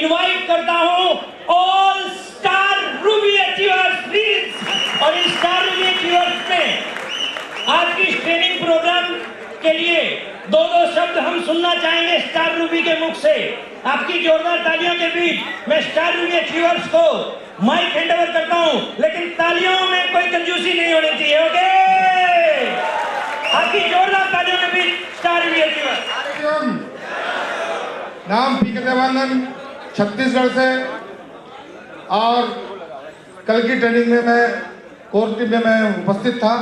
Invite करता हूं all star Ruby achievers please. और इस स्टार रूबी अचीवर्स में आज की ट्रेनिंग प्रोग्राम के लिए दो शब्द हम सुनना चाहेंगे स्टार रूबी के मुख से। आपकी जोरदार तालियों के बीच मैं स्टार रूबी अचीवर्स को माइक हैंडओवर करता हूं, लेकिन तालियों में कोई कंजूसी नहीं होनी चाहिए। ओके, आपकी जोरदार तालियों के बीच स्टार रूबी अचीवर्स। नाम पी के देवानंद, छत्तीसगढ़ से। और कल की ट्रेनिंग में मैं कोर टीम में मैं उपस्थित था।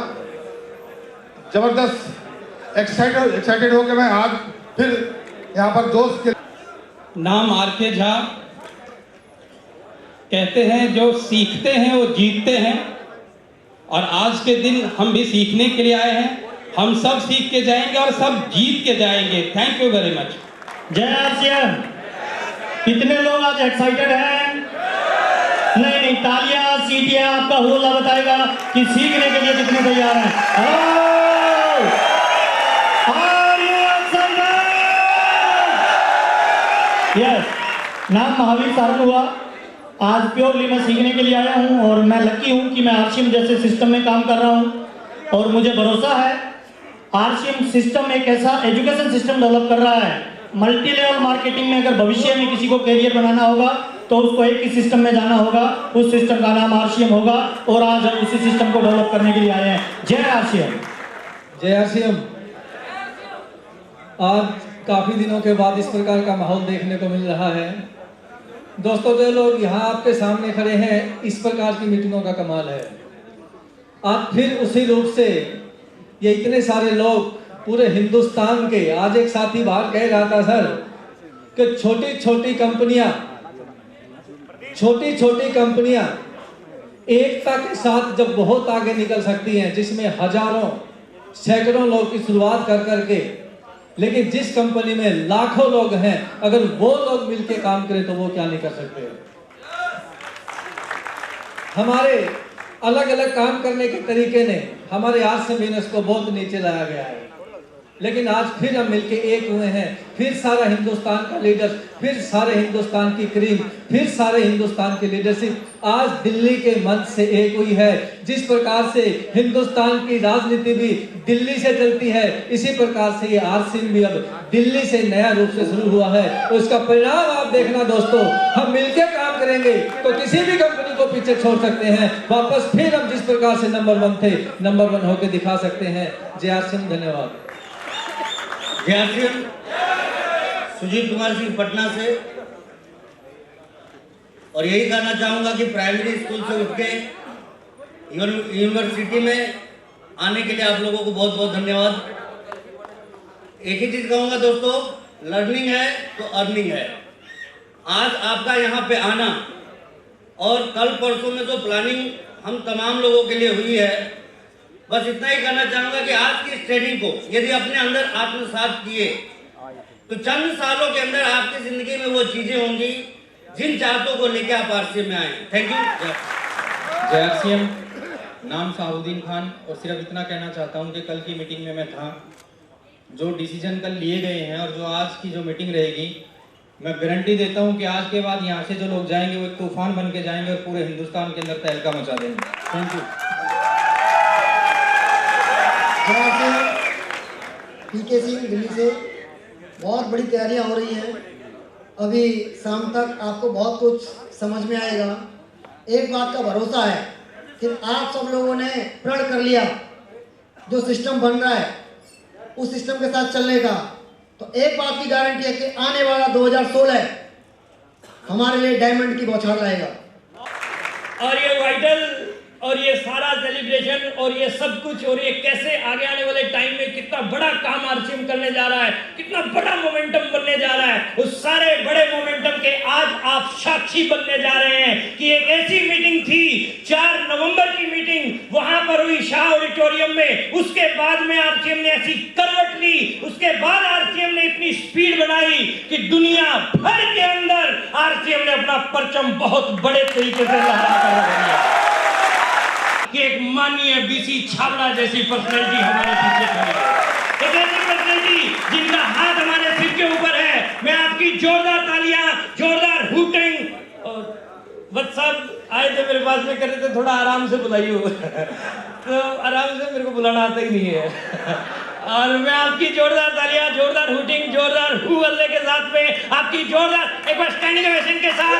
जबरदस्त एक्साइटेड होकर मैं आज फिर यहाँ पर दोस्त के। नाम आर.के. झा। कहते हैं जो सीखते हैं वो जीतते हैं, और आज के दिन हम भी सीखने के लिए आए हैं। हम सब सीख के जाएंगे और सब जीत के जाएंगे। Thank you very much. जय आरसीएम। कितने लोग आज एक्साइटेड हैं? नहीं, तालियां सीटियां आपका होला बताएगा कि सीखने के लिए कितने तैयार हैं। यस, नाम महावीर सारंग हुआ। आज प्योरली मैं सीखने के लिए आया हूं, और मैं लकी हूं कि मैं आरसीएम जैसे सिस्टम में काम कर रहा हूं। और मुझे भरोसा है आरसीएम सिस्टम एक ऐसा एजुकेशन सिस्टम डेवलप कर रहा है। मल्टी लेवल मार्केटिंग में अगर भविष्य में किसी को कैरियर बनाना होगा तो उसको एक ही सिस्टम में जाना होगा। उस सिस्टम का नाम आरसीएम होगा, और आज हम उसी सिस्टम को डेवलप करने के लिए आए हैं। जय आरसीएम। जय आरसीएम। आज काफ़ी दिनों के बाद इस प्रकार का माहौल देखने को मिल रहा है। दोस्तों, जो लोग यहाँ आपके सामने खड़े हैं, इस प्रकार की मीटिंगों का कमाल है। आज फिर उसी रूप से ये इतने सारे लोग पूरे हिंदुस्तान के, आज एक साथी बाहर कह रहा था सर कि छोटी छोटी कंपनियां एकता के साथ जब बहुत आगे निकल सकती हैं, जिसमें हजारों सैकड़ों लोग की शुरुआत कर करके, लेकिन जिस कंपनी में लाखों लोग हैं, अगर वो लोग मिलकर काम करें तो वो क्या नहीं कर सकते। हमारे अलग अलग काम करने के तरीके ने हमारे आरसीएम बिजनेस को बहुत नीचे लाया गया है, लेकिन आज फिर हम मिलके एक हुए हैं। फिर सारा हिंदुस्तान का लीडर, फिर सारे हिंदुस्तान की क्रीम, फिर सारे हिंदुस्तान की लीडरशिप आज दिल्ली के मंच से एक हुई है। जिस प्रकार से हिंदुस्तान की राजनीति भी दिल्ली से चलती है, इसी प्रकार से ये आरसीएम भी अब दिल्ली से नया रूप से शुरू हुआ है। उसका परिणाम आप देखना दोस्तों, हम मिलकर काम करेंगे तो किसी भी कंपनी को पीछे छोड़ सकते हैं। वापस फिर हम जिस प्रकार से नंबर 1 थे, नंबर 1 होकर दिखा सकते हैं। जय आरसीएम। धन्यवाद। जय आरसीएम। सुजीत कुमार सिंह पटना से। और यही कहना चाहूंगा कि प्राइमरी स्कूल से उठ के यूनिवर्सिटी में आने के लिए आप लोगों को बहुत बहुत धन्यवाद। एक ही चीज कहूंगा दोस्तों, लर्निंग है तो अर्निंग है। आज आपका यहाँ पे आना और कल परसों में जो प्लानिंग हम तमाम लोगों के लिए हुई है, बस इतना ही कहना चाहूंगा कि आज की इस ट्रेनिंग को यदि अपने अंदर आत्मसात किए तो चंद सालों के अंदर आपकी जिंदगी में वो चीजें होंगी जिन चाहतों को लेकर आप आरसीएम में आए। Thank you. जय आरसीएम। नाम साहुद्दीन खान। और सिर्फ इतना कहना चाहता हूं कि कल की मीटिंग में मैं था। जो डिसीजन कल लिए गए हैं और जो आज की जो मीटिंग रहेगी, मैं गारंटी देता हूं कि आज के बाद यहाँ से जो लोग जाएंगे वो एक तूफान बन के जाएंगे और पूरे हिंदुस्तान के अंदर तहलका मचा देंगे। Thank you. PK Singh Delhi से। बहुत बड़ी तैयारियां हो रही हैं। अभी शाम तक आपको बहुत कुछ समझ में आएगा। एक बात का भरोसा है कि आप सब लोगों ने प्रण कर लिया, जो सिस्टम बन रहा है उस सिस्टम के साथ चलने का, तो एक बात की गारंटी है कि आने वाला 2016 हमारे लिए डायमंड की बौछार लाएगा। और ये वाइटल और ये सारा सेलिब्रेशन और ये सब कुछ और ये कैसे आगे आने वाले टाइम में कितना बड़ा काम आरसीएम करने जा रहा है, कितना बड़ा मोमेंटम बनने जा रहा है, उस सारे बड़े मोमेंटम के आज आप साक्षी बनने जा रहे हैं कि एक ऐसी मीटिंग थी 4 नवंबर की मीटिंग, वहां पर हुई शाह ऑडिटोरियम में। उसके बाद में आरसीएम ने ऐसी करवट ली, उसके बाद आरसीएम ने इतनी स्पीड बनाई कि दुनिया भर के अंदर आरसीएम ने अपना परचम बहुत बड़े तरीके से लहराता है। कि एक माननीय बीसी छाबड़ा जैसी पर्सनैलिटी हमारे पीछे खड़ी है, एक ऐसी पर्सनैलिटी जिनका हाथ हमारे सिर के ऊपर है। मैं आपकी जोरदार तालियां, जोरदार हुटे पास में कर रहे थे थोड़ा आराम से बुलाइए तो आराम से मेरे को बुलाना आता ही नहीं है। और मैं आपकी जोरदार तालियां, जोरदार हुटिंग, जोरदार हु अल्ले के साथ में आपकी जोरदार एक बार स्टैंडिंग ओवेशन के साथ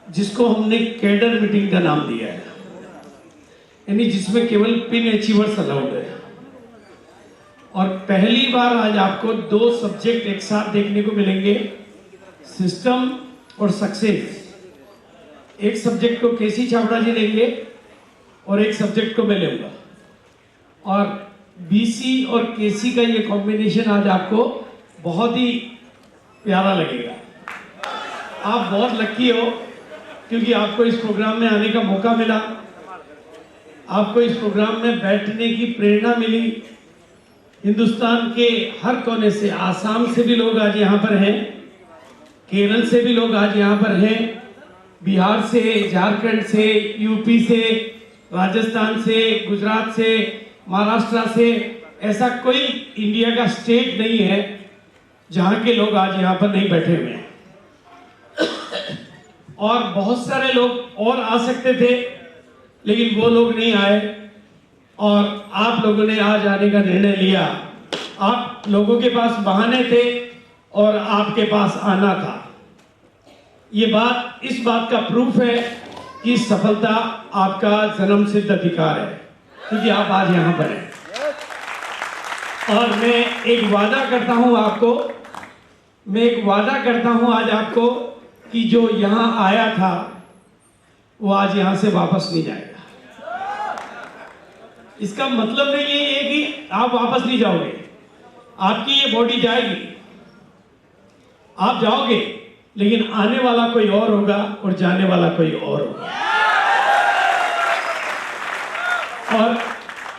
जिसको हमने कैडर मीटिंग का नाम दिया है, यानी जिसमें केवल पिन अचीवर्स अलाउड है। और पहली बार आज आपको 2 सब्जेक्ट एक साथ देखने को मिलेंगे, सिस्टम और सक्सेस। एक सब्जेक्ट को केसी छाबड़ा जी लेंगे और एक सब्जेक्ट को मैं लूंगा। और बीसी और केसी का ये कॉम्बिनेशन आज आपको बहुत ही प्यारा लगेगा। आप बहुत लकी हो क्योंकि आपको इस प्रोग्राम में आने का मौका मिला, आपको इस प्रोग्राम में बैठने की प्रेरणा मिली। हिंदुस्तान के हर कोने से, आसाम से भी लोग आज यहाँ पर हैं, केरल से भी लोग आज यहाँ पर हैं, बिहार से, झारखंड से, यूपी से, राजस्थान से, गुजरात से, महाराष्ट्र से, ऐसा कोई इंडिया का स्टेट नहीं है जहाँ के लोग आज यहाँ पर नहीं बैठे हुए हैं। और बहुत सारे लोग और आ सकते थे लेकिन वो लोग नहीं आए और आप लोगों ने आज आने का निर्णय लिया। आप लोगों के पास बहाने थे और आपके पास आना था। ये बात, इस बात का प्रूफ है कि सफलता आपका जन्मसिद्ध अधिकार है क्योंकि आप आज यहाँ पर हैं। और मैं एक वादा करता हूँ आपको, मैं एक वादा करता हूँ आज आपको कि जो यहाँ आया था वो आज यहाँ से वापस नहीं जाएगा। इसका मतलब नहीं है कि आप वापस नहीं जाओगे, आपकी ये बॉडी जाएगी, आप जाओगे, लेकिन आने वाला कोई और होगा और जाने वाला कोई और होगा। और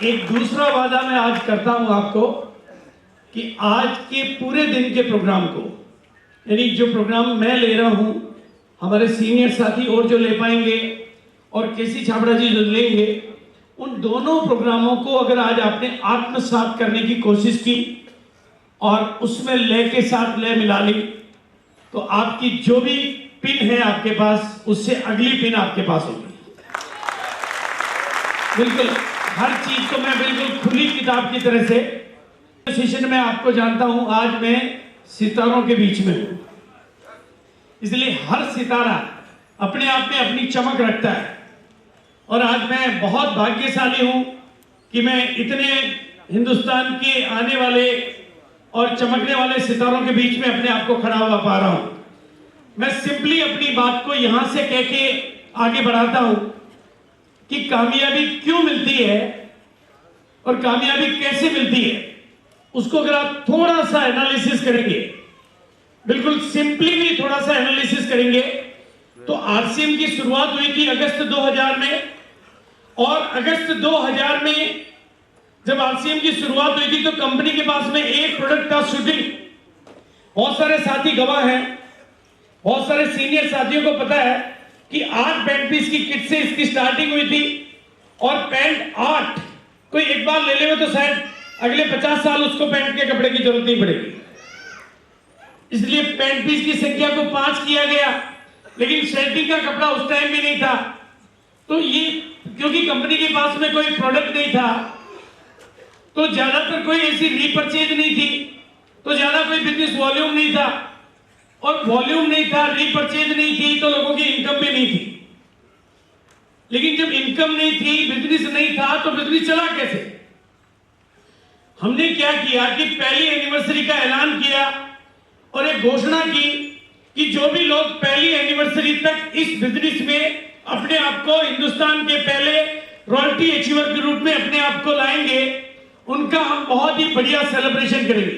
एक दूसरा वादा मैं आज करता हूं आपको कि आज के पूरे दिन के प्रोग्राम को, यानी जो प्रोग्राम मैं ले रहा हूं, हमारे सीनियर साथी और जो ले पाएंगे और केसी छाबड़ा जी जो लेंगे, उन दोनों प्रोग्रामों को अगर आज आपने आत्मसात करने की कोशिश की और उसमें लय के साथ लय मिला ली तो आपकी जो भी पिन है आपके पास, उससे अगली पिन आपके पास होगी। बिल्कुल हर चीज को मैं बिल्कुल खुली किताब की तरह से, सेशन में आपको जानता हूं, आज मैं सितारों के बीच में हूं, इसलिए हर सितारा अपने आप में अपनी चमक रखता है। और आज मैं बहुत भाग्यशाली हूं कि मैं इतने हिंदुस्तान के आने वाले और चमकने वाले सितारों के बीच में अपने आप को खड़ा हुआ पा रहा हूं। मैं सिंपली अपनी बात को यहां से कह के आगे बढ़ाता हूं कि कामयाबी क्यों मिलती है और कामयाबी कैसे मिलती है, उसको अगर आप थोड़ा सा एनालिसिस करेंगे, बिल्कुल सिंपली भी थोड़ा सा एनालिसिस करेंगे, तो आरसीएम की शुरुआत हुई थी अगस्त 2000 में। और अगस्त 2000 में जब आरसीएम की शुरुआत हुई थी तो कंपनी के पास में एक प्रोडक्ट था, शूटिंग। बहुत सारे साथी गवाह हैं, बहुत सारे सीनियर साथियों को पता है कि 8 पैंट पीस की किट से इसकी स्टार्टिंग हुई थी। और पैंट 8 कोई एक बार ले ले तो शायद अगले 50 साल उसको पैंट के कपड़े की जरूरत नहीं पड़ेगी, इसलिए पैंट पीस की संख्या को 5 किया गया। लेकिन शर्टिंग का कपड़ा उस टाइम भी नहीं था, तो ये क्योंकि कंपनी के पास में कोई प्रोडक्ट नहीं था तो ज्यादातर कोई ऐसी रीपर्चेज नहीं थी, तो ज्यादा कोई बिजनेस वॉल्यूम नहीं था, और वॉल्यूम नहीं था, रीपर्चेज नहीं थी, तो लोगों की इनकम भी नहीं थी। लेकिन जब इनकम नहीं थी, बिजनेस नहीं था, तो बिजनेस चला कैसे? हमने क्या किया कि पहली एनिवर्सरी का ऐलान किया और एक घोषणा की कि जो भी लोग पहली एनिवर्सरी तक इस बिजनेस में अपने आप को हिंदुस्तान के पहले रॉयल्टी अचीवर के रूप में अपने आप को लाएंगे, उनका हम बहुत ही बढ़िया सेलिब्रेशन करेंगे।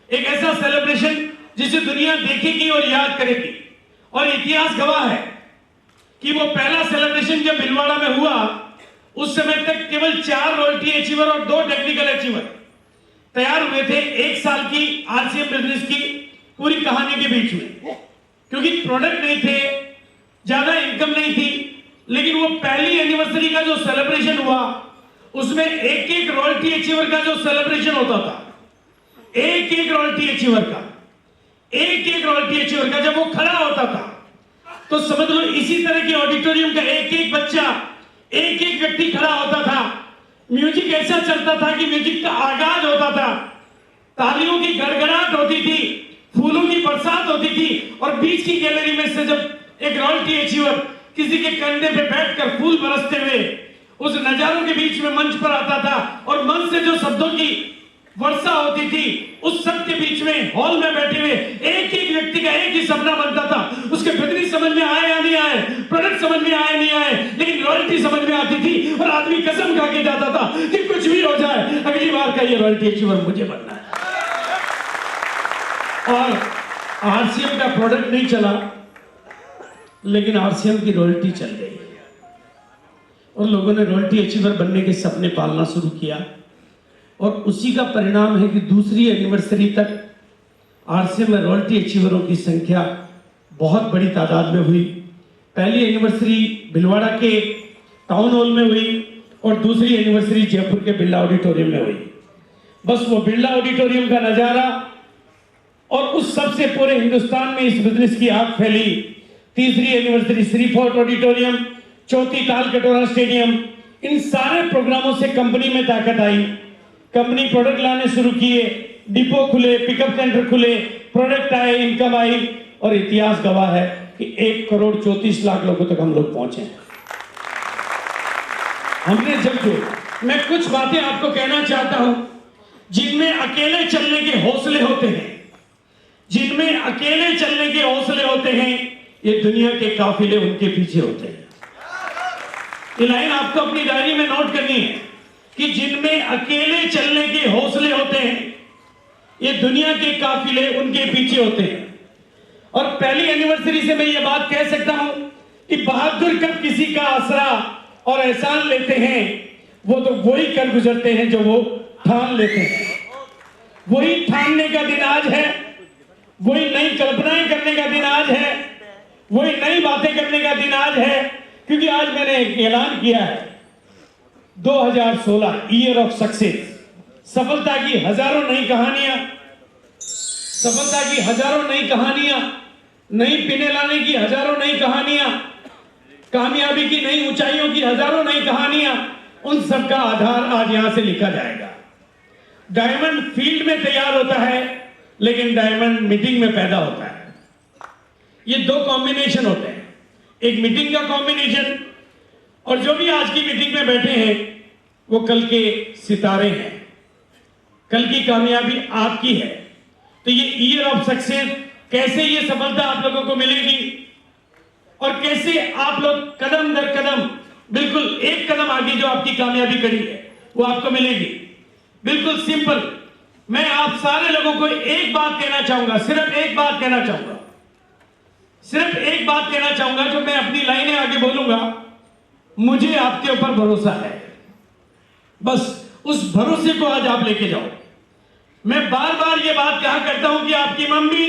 एक ऐसा सेलिब्रेशन जिसे दुनिया देखेगी और याद करेगी। और इतिहास गवाह है कि वो पहला सेलिब्रेशन जब भिलवाड़ा में हुआ, उस समय तक केवल 4 रॉयल्टी अचीवर और 2 टेक्निकल अचीवर, तैयार हुए थे 1 साल की आरसीएम बिजनेस की पूरी कहानी के बीच में, क्योंकि प्रोडक्ट नहीं थे, ज्यादा इनकम नहीं थी, लेकिन वो पहली एनिवर्सरी का जो सेलिब्रेशन हुआ उसमें एक एक रॉयल्टी अचीवर का जो सेलिब्रेशन होता था, एक एक रॉयल्टी अचीवर का, एक एक रॉयल्टी अचीवर का जब वो खड़ा होता था तो समझ लो इसी तरह के ऑडिटोरियम का एक एक बच्चा, एक एक व्यक्ति खड़ा होता था। म्यूजिक ऐसा चलता था कि म्यूजिक का आगाज होता था, तालियों की गड़गड़ाहट होती थी, फूलों की बरसात होती थी, और बीच की गैलरी में से जब एक रॉयल्टी अचीवर किसी के कंधे पे बैठकर फूल बरसते हुए उस नजारों के बीच में मंच पर आता था और मंच से जो शब्दों की वर्षा होती थी, उस सब के बीच में हॉल में बैठे हुए एक एक व्यक्ति का एक ही सपना बनता था, उसके बिजनेस समझ में आए या नहीं आए, प्रोडक्ट समझ में आए नहीं आए, लेकिन रॉयल्टी समझ में आती थी और आदमी कसम खा के जाता था कि कुछ भी हो जाए अगली बार का ये रॉयल्टी अचीवर मुझे बनना है। और आरसीएम का प्रोडक्ट नहीं चला, लेकिन आरसीएम की रॉयल्टी चल गई और लोगों ने रॉयल्टी अचीवर बनने के सपने पालना शुरू किया, और उसी का परिणाम है कि दूसरी एनिवर्सरी तक आरसीएम में रॉयल्टी अचीवरों की संख्या बहुत बड़ी तादाद में हुई। पहली एनिवर्सरी भिलवाड़ा के टाउन हॉल में हुई और दूसरी एनिवर्सरी जयपुर के बिरला ऑडिटोरियम में हुई। बस वो बिरला ऑडिटोरियम का नजारा और उस सबसे पूरे हिंदुस्तान में इस बिजनेस की आग फैली। तीसरी एनिवर्सरी श्री फोर्ट ऑडिटोरियम, चौथी ताल कटोरा स्टेडियम, इन सारे प्रोग्रामों से कंपनी में ताकत आई। कंपनी प्रोडक्ट लाने शुरू किए, डिपो खुले, पिकअप सेंटर खुले, प्रोडक्ट आए, इनकम आई, और इतिहास गवाह है कि 1,34,00,000 लोगों तक हम लोग पहुंचे। हमने जब जो मैं कुछ बातें आपको कहना चाहता हूं जिनमें अकेले चलने के हौसले होते हैं, जिनमें अकेले चलने के हौसले होते हैं, ये दुनिया के काफिले उनके पीछे होते हैं। ये लाइन आपको अपनी डायरी में नोट करनी है कि जिनमें अकेले चलने के हौसले होते हैं, ये दुनिया के काफिले उनके पीछे होते हैं। और पहली एनिवर्सरी से मैं ये बात कह सकता हूं कि बहादुर कब किसी का आसरा और एहसान लेते हैं, वो तो वही कर गुजरते हैं जो वो ठान लेते हैं। वही ठानने का दिन आज है, वही नई कल्पनाएं करने का दिन आज है, वही नई बातें करने का दिन आज है, क्योंकि आज मैंने एक ऐलान किया है 2016 ईयर ऑफ सक्सेस। सफलता की हजारों नई कहानियां, सफलता की हजारों नई कहानियां, नई पीने लाने की हजारों नई कहानियां, कामयाबी की नई ऊंचाइयों की हजारों नई कहानियां, उन सब का आधार आज यहां से लिखा जाएगा। डायमंड फील्ड में तैयार होता है, लेकिन डायमंड मीटिंग में पैदा होता है। ये दो कॉम्बिनेशन होते हैं, एक मीटिंग का कॉम्बिनेशन, और जो भी आज की मीटिंग में बैठे हैं वो कल के सितारे हैं, कल की कामयाबी आपकी है। तो ये ईयर ऑफ सक्सेस, कैसे ये सफलता आप लोगों को मिलेगी और कैसे आप लोग कदम दर कदम, बिल्कुल एक कदम आगे जो आपकी कामयाबी कड़ी है वो आपको मिलेगी। बिल्कुल सिंपल, मैं आप सारे लोगों को एक बात कहना चाहूंगा, सिर्फ एक बात कहना चाहूंगा, सिर्फ एक बात कहना चाहूंगा, जो मैं अपनी लाइनें आगे बोलूंगा, मुझे आपके ऊपर भरोसा है। बस उस भरोसे को आज आप लेके जाओ। मैं बार बार ये बात कहा करता हूं कि आपकी मम्मी,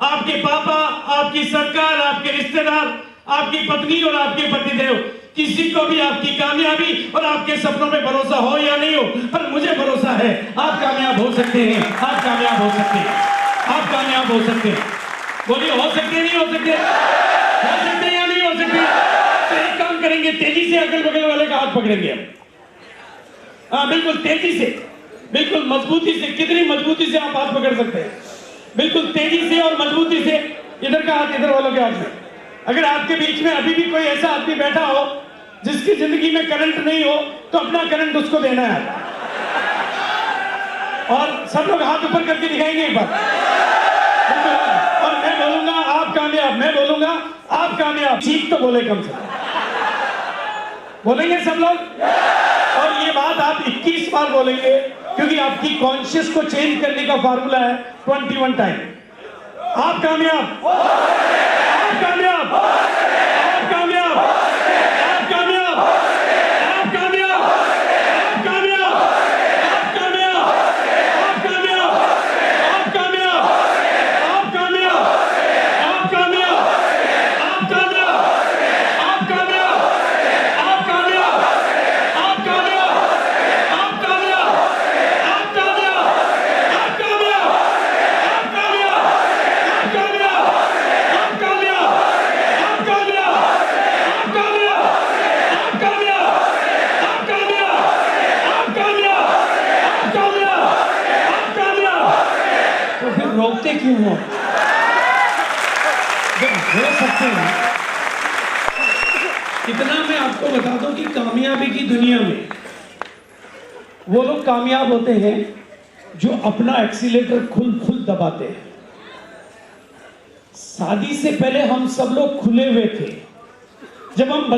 आपके पापा, आपकी सरकार, आपके रिश्तेदार, आपकी पत्नी और आपके पतिदेव, किसी को भी आपकी कामयाबी और आपके सपनों में भरोसा हो या नहीं हो, पर मुझे भरोसा है आप कामयाब हो सकते हैं, आप कामयाब हो सकते हैं, आप कामयाब हो सकते हैं। बोलिए, हो सकते हैं, नहीं हो सकते, हो सकते हैं या नहीं हो सकते? तो एक काम करेंगे, तेजी से अगल बगल वाले का हाथ पकड़ेंगे हम। हाँ, बिल्कुल तेजी से, बिल्कुल मजबूती से। कितनी मजबूती से आप हाथ पकड़ सकते हैं? बिल्कुल तेजी से और मजबूती से। इधर का हाथ इधर वालों के हाथ में। अगर आपके बीच में अभी भी कोई ऐसा आदमी बैठा हो जिसकी जिंदगी में करंट नहीं हो, तो अपना करंट उसको देना है। और सब लोग हाथ ऊपर करके दिखाएंगे एक बार, और मैं बोलूंगा आप कामयाब, मैं बोलूंगा आप कामयाब। ठीक तो बोले, कम से कम बोलेंगे सब लोग। और ये बात आप 21 बार बोलेंगे, क्योंकि आपकी कॉन्शियस को चेंज करने का फार्मूला है 21 टाइम। आप कामयाब, आप कामयाब, आप कामयाब, आप कामयाब, आप कामयाब, आप कामयाब, आप कामयाब, आप बता दूं कि कामयाबी की दुनिया में वो लोग कामयाब होते हैं जो अपना एक्सीलेटर खुद दबाते हैं। शादी से पहले हम सब लोग खुले हुए थे। जब हम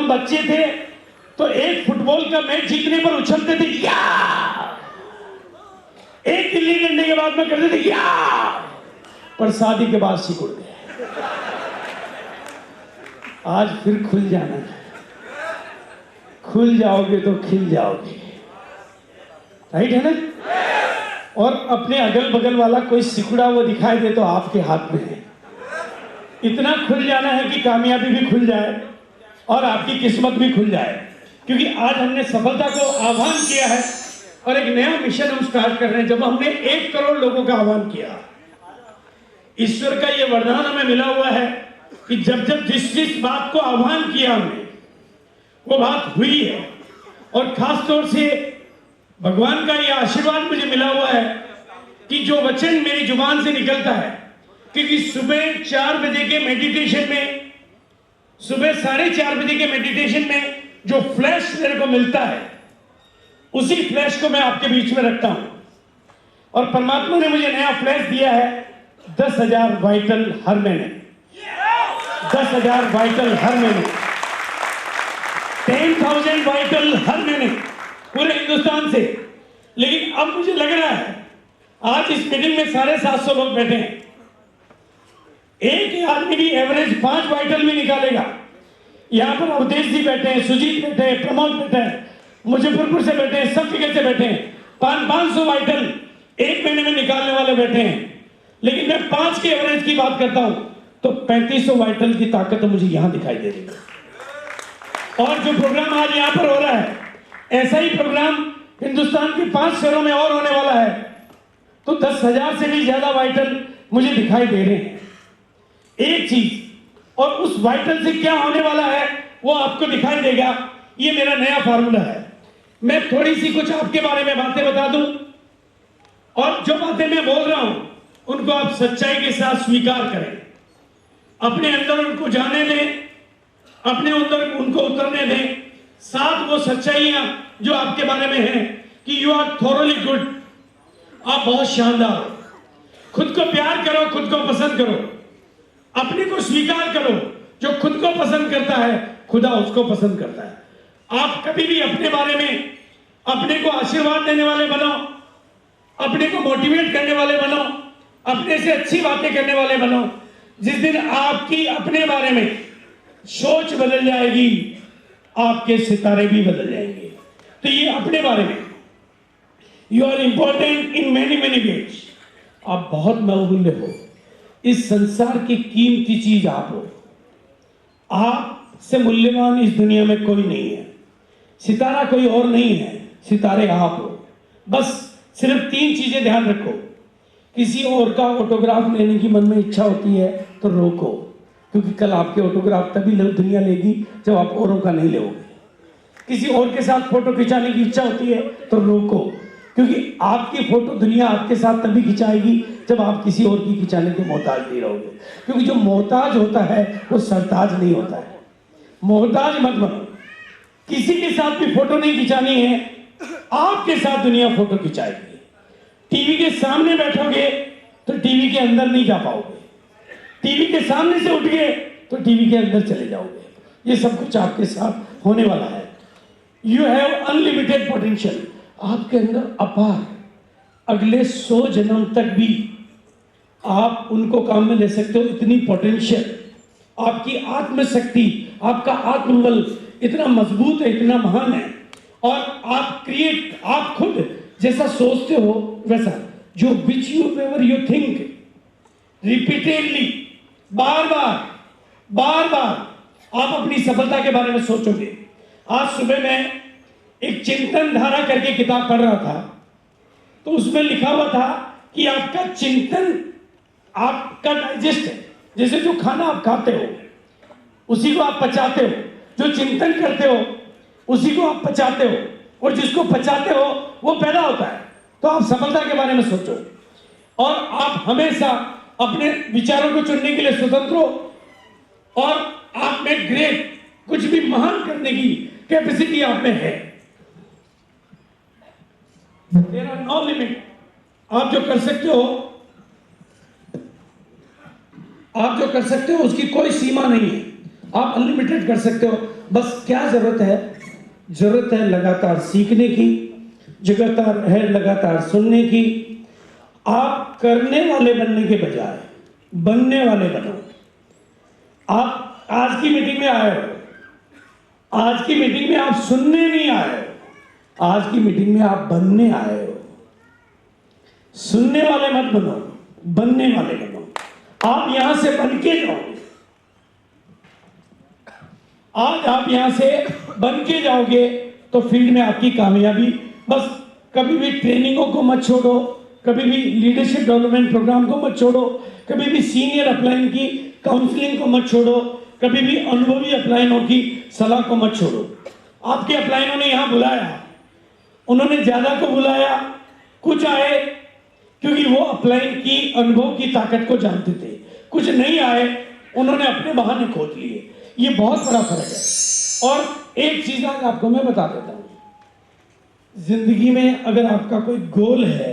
बच्चे थे तो एक फुटबॉल का मैच जीतने पर उछलते थे या, एक गिल्ली डंडे के बाद में करते थे या, पर शादी के बाद सिकुड़ गए। आज फिर खुल जाना है, खुल जाओगे तो खिल जाओगे, राइट है ना? और अपने अगल बगल वाला कोई सिकुड़ा हुआ दिखाई दे तो आपके हाथ में है। इतना खुल जाना है कि कामयाबी भी खुल जाए और आपकी किस्मत भी खुल जाए, क्योंकि आज हमने सफलता को आह्वान किया है और एक नया मिशन हम स्टार्ट कर रहे हैं। जब हमने 1 करोड़ लोगों का आह्वान किया, ईश्वर का ये वरदान हमें मिला हुआ है कि जब जिस बात को आह्वान किया हमने वो बात हुई है। और खास तौर से भगवान का ये आशीर्वाद मुझे मिला हुआ है कि जो वचन मेरी जुबान से निकलता है, क्योंकि सुबह 4 बजे के मेडिटेशन में, सुबह 4:30 बजे के मेडिटेशन में जो फ्लैश मेरे को मिलता है, उसी फ्लैश को मैं आपके बीच में रखता हूं। और परमात्मा ने मुझे नया फ्लैश दिया है, 10,000 वाइटल हर महीने, 10,000 वाइटल हर महीने, 10,000 वाइटल हर महीने पूरे हिंदुस्तान से। लेकिन अब मुझे लग रहा है आज इस मीटिंग में 750 लोग बैठे हैं, एक आदमी भी एवरेज 5 वाइटल भी निकालेगा। यहाँ पर अवधेश जी बैठे हैं, सुजीत बैठे हैं, प्रमोद बैठे हैं, मुजफ्फरपुर से बैठे हैं, सब जगह से बैठे हैं। 500 वाइटल एक महीने में निकालने वाले बैठे हैं। लेकिन मैं 5 के एवरेज की बात करता हूं तो 3500 वाइटल की ताकत तो मुझे यहां दिखाई दे रही है। और जो प्रोग्राम आज यहां पर हो रहा है, ऐसा ही प्रोग्राम हिंदुस्तान के 5 शहरों में और होने वाला है, तो 10,000 से भी ज्यादा वाइटल मुझे दिखाई दे रहे हैं। एक चीज, और उस वाइटल से क्या होने वाला है वो आपको दिखाई देगा। ये मेरा नया फार्मूला है। मैं थोड़ी सी कुछ आपके बारे में बातें बता दूं, और जो बातें मैं बोल रहा हूं उनको आप सच्चाई के साथ स्वीकार करें, अपने अंदर उनको जाने दें, अपने अंदर उनको उतरने दें। साथ वो सच्चाइयां जो आपके बारे में हैं कि यू आर थोरली गुड, आप बहुत शानदार हो। खुद को प्यार करो, खुद को पसंद करो, अपने को स्वीकार करो। जो खुद को पसंद करता है खुदा उसको पसंद करता है। आप कभी भी अपने बारे में अपने को आशीर्वाद देने वाले बनो, अपने को मोटिवेट करने वाले बनो, अपने से अच्छी बातें करने वाले बनो। जिस दिन आपकी अपने बारे में सोच बदल जाएगी, आपके सितारे भी बदल जाएंगे। तो ये अपने बारे में, you are important in many ways. आप बहुत बहुमूल्य हो, इस संसार की कीमती चीज आप हो। आपसे मूल्यवान इस दुनिया में कोई नहीं है। सितारा कोई और नहीं है, सितारे आप हो। बस सिर्फ 3 चीजें ध्यान रखो। किसी और का ऑटोग्राफ लेने की मन में इच्छा होती है तो रोको, क्योंकि कल आपके ऑटोग्राफ तभी दुनिया लेगी जब आप औरों का नहीं लोगे। किसी और के साथ फोटो खिंचाने की इच्छा होती है तो रोको, क्योंकि आपकी फोटो दुनिया आपके साथ तभी खिंचाएगी जब आप किसी और की खिंचाने के मोहताज नहीं रहोगे। क्योंकि जो मोहताज होता है वो सरताज नहीं होता है। मोहताज मत बनो। किसी के साथ भी फोटो नहीं खिंचानी है, आपके साथ दुनिया फोटो खिंचाएगी। टीवी के सामने बैठोगे तो टीवी के अंदर नहीं जा पाओगे, टीवी के सामने से उठ गए तो टीवी के अंदर चले जाओगे। ये सब कुछ आपके साथ होने वाला है। यू हैव अनलिमिटेड पोटेंशियल, आपके अंदर अपार, अगले 100 जन्म तक भी आप उनको काम में ले सकते हो। इतनी पोटेंशियल, आपकी आत्मशक्ति, आपका आत्मबल इतना मजबूत है, इतना महान है। और आप खुद जैसा सोचते हो वैसा, जो which you ever you think repeatedly, बार बार आप अपनी सफलता के बारे में सोचोगे। आज सुबह मैं एक चिंतन धारा करके किताब पढ़ रहा था, तो उसमें लिखा हुआ था कि आपका चिंतन आपका डाइजेस्ट है। जैसे जो खाना आप खाते हो उसी को आप पचाते हो, जो चिंतन करते हो उसी को आप पचाते हो, और जिसको पचाते हो वो पैदा होता है। तो आप सफलता के बारे में सोचो, और आप हमेशा अपने विचारों को चुनने के लिए स्वतंत्र हो, और आप में ग्रेट महान करने की कैपेसिटी आप में है। There are no limit. आप जो कर सकते हो उसकी कोई सीमा नहीं है। आप अनलिमिटेड कर सकते हो। बस क्या जरूरत है लगातार सीखने की, जगतार है लगातार सुनने की। आप करने वाले बनने के बजाय बनने वाले बनो। आप आज की मीटिंग में आए हो, आज की मीटिंग में आप सुनने नहीं आए हो, आज की मीटिंग में आप बनने आए हो। सुनने वाले मत बनो, बनने वाले बनो। आप यहां से बन के जाओगे। आज आप यहां से बन के जाओगे तो फील्ड में आपकी कामयाबी। बस कभी भी ट्रेनिंगों को मत छोड़ो, कभी भी लीडरशिप डेवलपमेंट प्रोग्राम को मत छोड़ो, कभी भी सीनियर अपलाइन की काउंसलिंग को मत छोड़ो, कभी भी अनुभवी अपलाइनों की सलाह को मत छोड़ो। आपके अपलाइनों ने यहां बुलाया, उन्होंने ज्यादा को बुलाया, कुछ आए क्योंकि वो अपलाइन की अनुभव की ताकत को जानते थे, कुछ नहीं आए उन्होंने अपने बहाने खोद लिए। ये बहुत बड़ा फर्क है। और एक चीज आज आपको मैं बता देता हूं, जिंदगी में अगर आपका कोई गोल है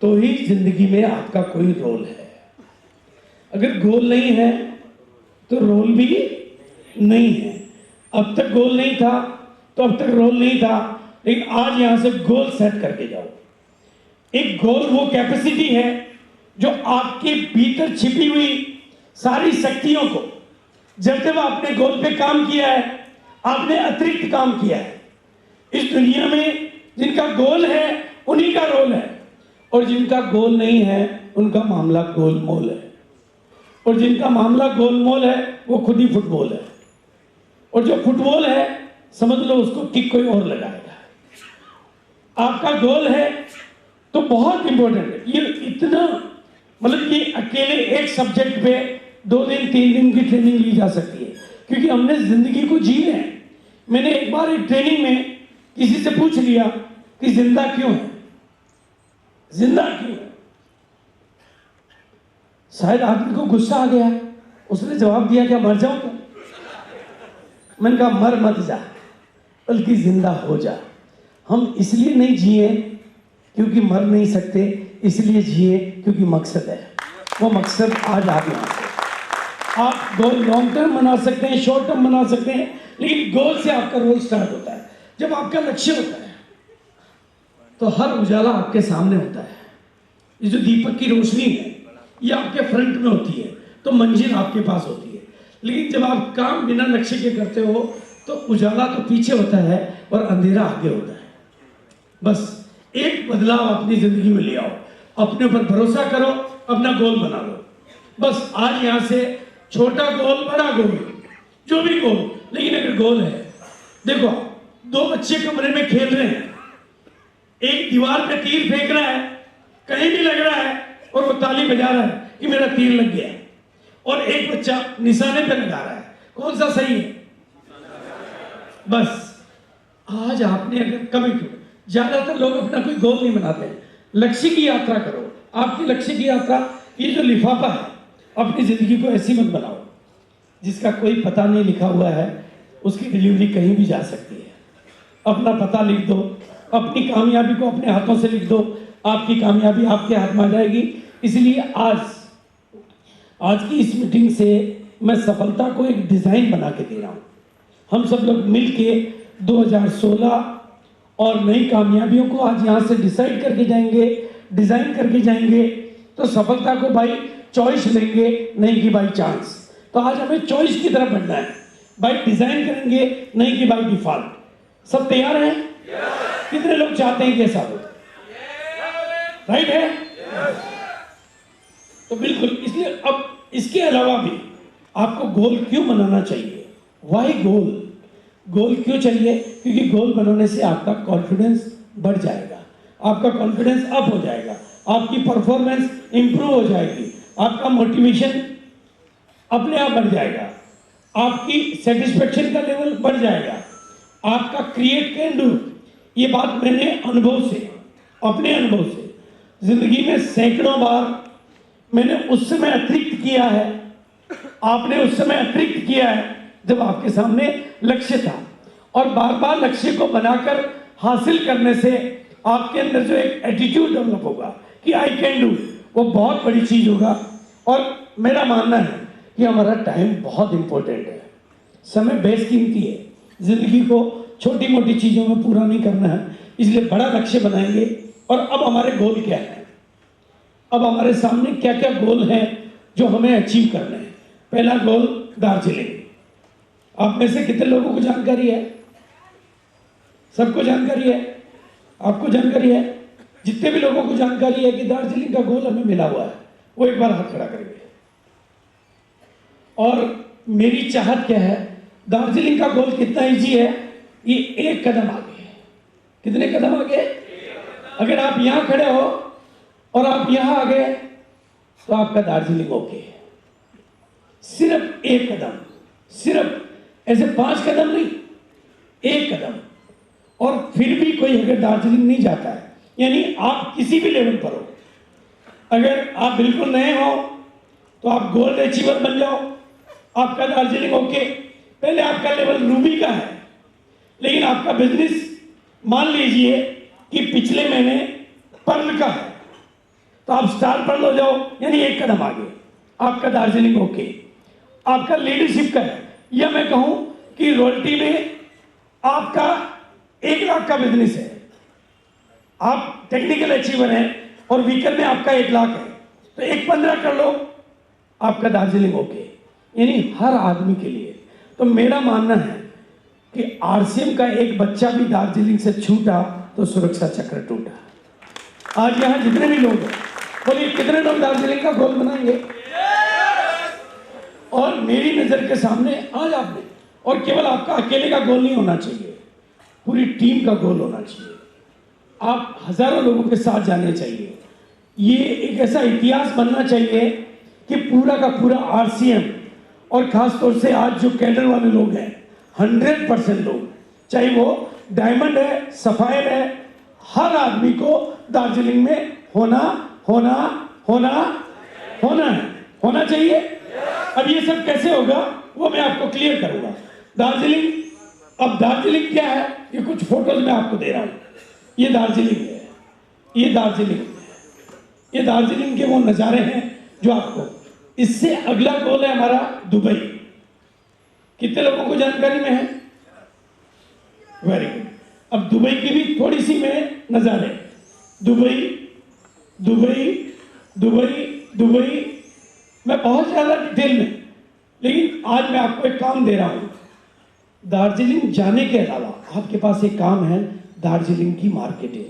तो ही जिंदगी में आपका कोई रोल है। अगर गोल नहीं है तो रोल भी नहीं है। अब तक गोल नहीं था तो अब तक रोल नहीं था, लेकिन आज यहां से गोल सेट करके जाओ। एक गोल वो कैपेसिटी है जो आपके भीतर छिपी हुई सारी शक्तियों को, जब आपने गोल पे काम किया है, आपने अतिरिक्त काम किया है। इस दुनिया में जिनका गोल है उन्हीं का रोल है, और जिनका गोल नहीं है उनका मामला गोलमोल है, और जिनका मामला गोलमोल है वो खुद ही फुटबॉल है, और जो फुटबॉल है समझ लो उसको किक कोई और लगाएगा। आपका गोल है तो बहुत इंपॉर्टेंट है। ये इतना मतलब ये अकेले एक सब्जेक्ट पे 2 दिन 3 दिन की ट्रेनिंग ली जा सकती है, क्योंकि हमने जिंदगी को जी है। मैंने एक बार एक ट्रेनिंग में किसी से पूछ लिया कि जिंदा क्यों है, जिंदा क्यों है। शायद आदमी को गुस्सा आ गया, उसने जवाब दिया क्या मर जाऊं क्या? मैंने कहा मर मत जा, बल्कि जिंदा हो जा। हम इसलिए नहीं जिए क्योंकि मर नहीं सकते, इसलिए जिए क्योंकि मकसद है। वो मकसद आज आप यहां से आप गोल लॉन्ग टर्म बना सकते हैं, शॉर्ट टर्म बना सकते हैं, लेकिन गोल से आपका रोल स्टार्ट होता है। जब आपका लक्ष्य होता है तो हर उजाला आपके सामने होता है। ये जो दीपक की रोशनी है ये आपके फ्रंट में होती है तो मंजिल आपके पास होती है, लेकिन जब आप काम बिना लक्ष्य के करते हो तो उजाला तो पीछे होता है और अंधेरा आगे होता है। बस एक बदलाव अपनी जिंदगी में ले आओ, अपने ऊपर भरोसा करो, अपना गोल बना लो। बस आज यहां से छोटा गोल बड़ा गोल जो भी गोल, लेकिन अगर गोल है, देखो 2 बच्चे कमरे में खेल रहे हैं, एक दीवार पे तीर फेंक रहा है, कहीं भी लग रहा है और वो ताली बजा रहा है कि मेरा तीर लग गया, और एक बच्चा निशाने पे लगा रहा है। कौन सा सही है? बस आज आपने अगर कभी ज्यादातर लोग अपना कोई गोल नहीं बनाते हैं। लक्ष्य की यात्रा करो। आपकी लक्ष्य की यात्रा, ये जो लिफाफा है, अपनी जिंदगी को ऐसी मत बनाओ जिसका कोई पता नहीं लिखा हुआ है, उसकी डिलीवरी कहीं भी जा सकती है। अपना पता लिख दो, अपनी कामयाबी को अपने हाथों से लिख दो, आपकी कामयाबी आपके हाथ में आ जाएगी। इसलिए आज की इस मीटिंग से मैं सफलता को एक डिजाइन बना के दे रहा हूं। हम सब लोग मिलके 2016 और नई कामयाबियों को आज यहां से डिसाइड करके जाएंगे, डिजाइन करके जाएंगे, तो सफलता को बाई चॉइस लेंगे, नहीं कि बाई चांस। तो आज हमें चॉइस की तरफ बढ़ना है, बाई डिजाइन करेंगे, नहीं कि बाई डिफॉल्ट। सब तैयार हैं? कितने लोग चाहते हैं कि ऐसा हो? राइट है? तो बिल्कुल, इसलिए अब इसके अलावा भी आपको गोल क्यों बनाना चाहिए? वाई गोल? गोल क्यों चाहिए? क्योंकि गोल बनाने से आपका कॉन्फिडेंस बढ़ जाएगा, आपका कॉन्फिडेंस अप हो जाएगा, आपकी परफॉर्मेंस इंप्रूव हो जाएगी, आपका मोटिवेशन अपने आप बढ़ जाएगा, आपकी सेटिस्फेक्शन का लेवल बढ़ जाएगा, आपका क्रिएट कैन डू। ये बात मैंने अनुभव से, अपने अनुभव से जिंदगी में सैकड़ों बार मैंने उस समय अतिरिक्त किया है, आपने उस समय अतिरिक्त किया है, जब आपके सामने लक्ष्य था। और बार बार लक्ष्य को बनाकर हासिल करने से आपके अंदर जो एक एटीट्यूड डेवलप होगा कि आई कैन डू, वो बहुत बड़ी चीज़ होगा। और मेरा मानना है कि हमारा टाइम बहुत इंपॉर्टेंट है, समय बेशकीमती है, जिंदगी को छोटी मोटी चीज़ों में पूरा नहीं करना है, इसलिए बड़ा लक्ष्य बनाएंगे। और अब हमारे गोल क्या है, अब हमारे सामने क्या क्या गोल हैं जो हमें अचीव करने हैं। पहला गोल दार्जिलिंग। आप में से कितने लोगों को जानकारी है? सबको जानकारी है? आपको जानकारी है? जितने भी लोगों को जानकारी है कि दार्जिलिंग का गोल हमें मिला हुआ है, वो एक बार हाथ खड़ा करेंगे। और मेरी चाहत क्या है, दार्जिलिंग का गोल कितना इजी है, ये एक कदम आगे है। कितने कदम आगे? अगर आप यहां खड़े हो और आप यहां आ गए तो आपका दार्जिलिंग ओके है। सिर्फ एक कदम, सिर्फ ऐसे 5 कदम नहीं, एक कदम। और फिर भी कोई अगर दार्जिलिंग नहीं जाता है, यानी आप किसी भी लेवल पर हो, अगर आप बिल्कुल नए हो तो आप गोल्ड अचीवर बन जाओ, आपका दार्जिलिंग ओके। पहले आपका लेवल रूबी का है, लेकिन आपका बिजनेस मान लीजिए कि पिछले महीने पर्ल का है, तो आप स्टार पर्ल हो जाओ, यानी एक कदम आगे, आपका दार्जिलिंग ओके। आपका लीडरशिप का है, या मैं कहूं कि रॉयल्टी में आपका 1 लाख का बिजनेस है, आप टेक्निकल अचीवर हैं और वीकर में आपका 1 लाख है, तो 1.15 कर लो, आपका दार्जिलिंग ओके, यानी हर आदमी के लिए। तो मेरा मानना है कि आरसीएम का एक बच्चा भी दार्जिलिंग से छूटा तो सुरक्षा चक्र टूटा। आज यहां जितने भी लोग हैं, बोलिए कितने लोग दार्जिलिंग का गोल बनाएंगे? और मेरी नजर के सामने आज आपने, और केवल आपका अकेले का गोल नहीं होना चाहिए, पूरी टीम का गोल होना चाहिए। आप हजारों लोगों के साथ जाने चाहिए। ये एक ऐसा इतिहास बनना चाहिए कि पूरा का पूरा आरसीएम, और खासतौर से आज जो कैडर वाले लोग हैं, 100% लोग, चाहे वो डायमंड है, सफायर है, हर आदमी को दार्जिलिंग में होना होना होना होना है, होना चाहिए। अब ये सब कैसे होगा वो मैं आपको क्लियर करूंगा। दार्जिलिंग, अब दार्जिलिंग क्या है, ये कुछ फोटोज मैं आपको दे रहा हूं। ये दार्जिलिंग है, ये दार्जिलिंग है, ये दार्जिलिंग के वो नज़ारे हैं जो आपको। इससे अगला गोल है हमारा दुबई। कितने लोगों को जानकारी में है? Very good. अब दुबई की भी थोड़ी सी में नज़ारे, दुबई दुबई दुबई दुबई, मैं बहुत ज़्यादा डिटेल में, लेकिन आज मैं आपको एक काम दे रहा हूं। दार्जिलिंग जाने के अलावा आपके पास एक काम है, दार्जिलिंग की मार्केटिंग।